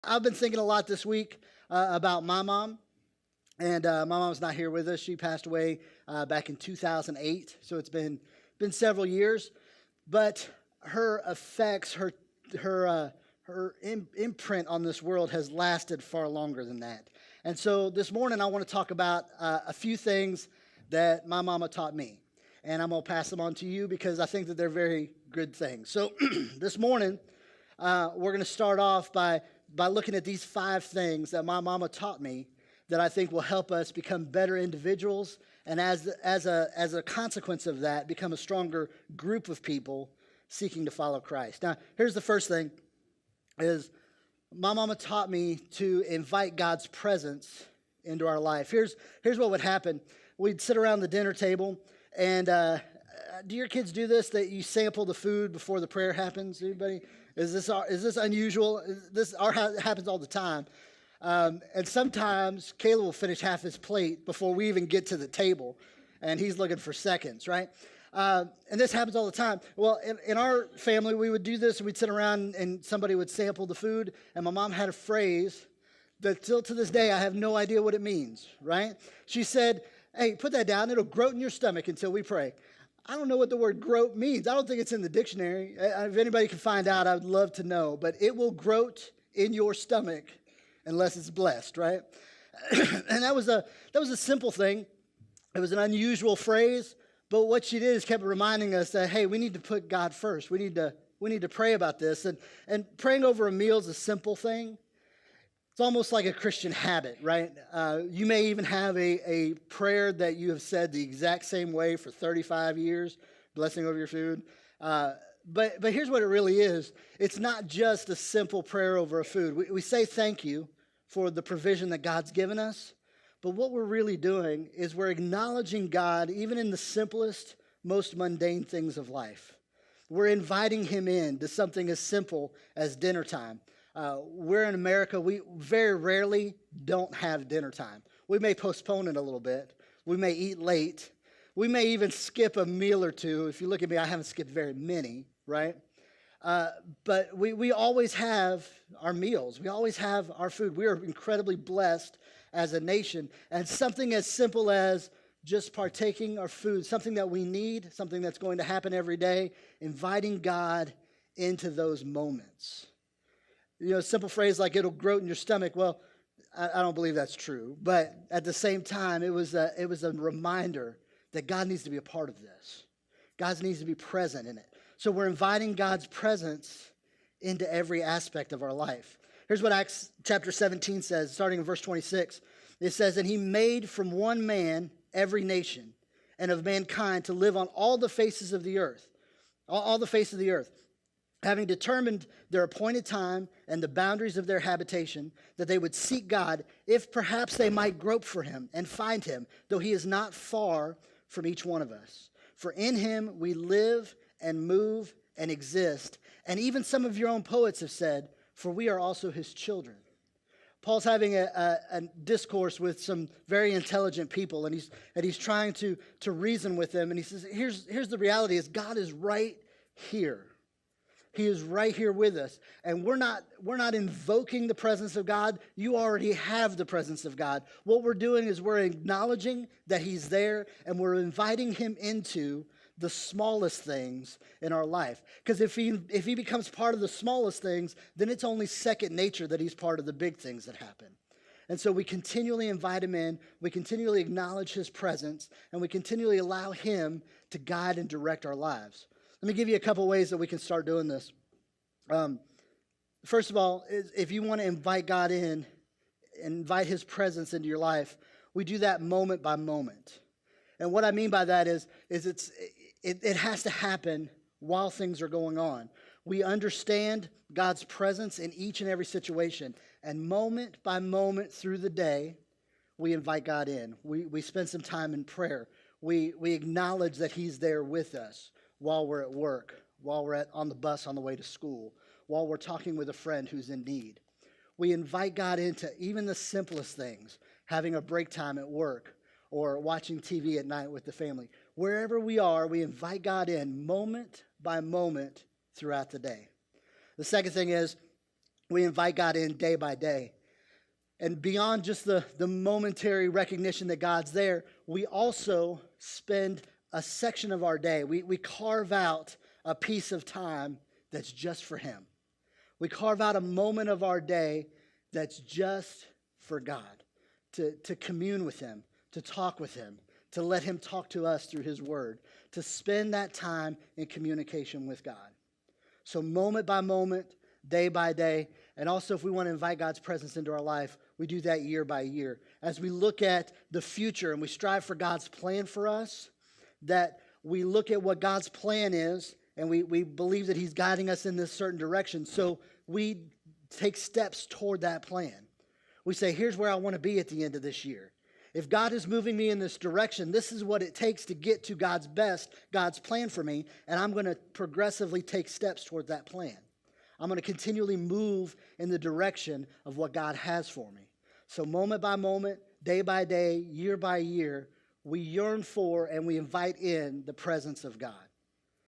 I've been thinking a lot this week about my mom, and my mom's not here with us. She passed away back in 2008, so it's been several years. But her effects, her imprint on this world has lasted far longer than that. And so this morning I want to talk about a few things that my mama taught me, and I'm going to pass them on to you because I think that they're very good things. So this morning we're going to start off by looking at these 5 things that my mama taught me that I think will help us become better individuals, and as a consequence of that, become a stronger group of people seeking to follow Christ. Now, here's the first thing: is my mama taught me to invite God's presence into our life. Here's what would happen: we'd sit around the dinner table, and do your kids do this? That you sample the food before the prayer happens? Anybody? Is this unusual? This happens all the time. And sometimes Caleb will finish half his plate before we even get to the table, and he's looking for seconds, right? And this happens all the time. Well, in our family, we would do this. We'd sit around, and somebody would sample the food, and my mom had a phrase that still to this day I have no idea what it means, right? She said, "Hey, put that down. It'll groat in your stomach until we pray." I don't know what the word groat means. I don't think it's in the dictionary. If anybody can find out, I would love to know. But it will groat in your stomach unless it's blessed, right? And that was a simple thing. It was an unusual phrase, but what she did is kept reminding us that, hey, we need to put God first. We need to pray about this. And praying over a meal is a simple thing. It's almost like a Christian habit, right? You may even have a prayer that you have said the exact same way for 35 years, blessing over your food. But here's what it really is. It's not just a simple prayer over a food. We say thank you for the provision that God's given us, but what we're really doing is we're acknowledging God even in the simplest, most mundane things of life. We're inviting him in to something as simple as dinner time. We're in America. We very rarely don't have dinner time. We may postpone it a little bit. We may eat late. We may even skip a meal or two. If you look at me, I haven't skipped very many, right? But we always have our meals. We always have our food. We are incredibly blessed as a nation. And something as simple as just partaking our food, something that we need, something that's going to happen every day, inviting God into those moments. You know, a simple phrase like it'll groat in your stomach. Well, I don't believe that's true. But at the same time, it was a reminder that God needs to be a part of this. God needs to be present in it. So we're inviting God's presence into every aspect of our life. Here's what Acts chapter 17 says, starting in verse 26. It says, "And he made from one man every nation and of mankind to live on all the faces of the earth, all the face of the earth, having determined their appointed time and the boundaries of their habitation, that they would seek God, if perhaps they might grope for him and find him, though he is not far from each one of us. For in him we live and move and exist. And even some of your own poets have said, for we are also his children." Paul's having a discourse with some very intelligent people, and he's trying to reason with them. And he says, here's the reality: is God is right here. He is right here with us. And we're not invoking the presence of God. You already have the presence of God. What we're doing is we're acknowledging that he's there, and we're inviting him into the smallest things in our life. Because if he becomes part of the smallest things, then it's only second nature that he's part of the big things that happen. And so we continually invite him in, we continually acknowledge his presence, and we continually allow him to guide and direct our lives. Let me give you a couple ways that we can start doing this. First of all, if you want to invite God in, invite his presence into your life, we do that moment by moment. And what I mean by that is it has to happen while things are going on. We understand God's presence in each and every situation. And moment by moment through the day, we invite God in. We spend some time in prayer. We acknowledge that he's there with us while we're at work, while we're on the bus on the way to school, while we're talking with a friend who's in need. We invite God into even the simplest things, having a break time at work or watching TV at night with the family. Wherever we are, we invite God in moment by moment throughout the day. The second thing is we invite God in day by day. And beyond just the momentary recognition that God's there, we also spend a section of our day. We carve out a piece of time that's just for Him. We carve out a moment of our day that's just for God, to commune with Him, to talk with Him, to let Him talk to us through His Word, to spend that time in communication with God. So moment by moment, day by day, and also if we want to invite God's presence into our life, we do that year by year. As we look at the future and we strive for God's plan for us, that we look at what God's plan is, and we believe that He's guiding us in this certain direction. So we take steps toward that plan. We say, here's where I want to be at the end of this year. If God is moving me in this direction, this is what it takes to get to God's plan for me, and I'm going to progressively take steps toward that plan. I'm going to continually move in the direction of what God has for me. So moment by moment, day by day, year by year, we yearn for and we invite in the presence of God.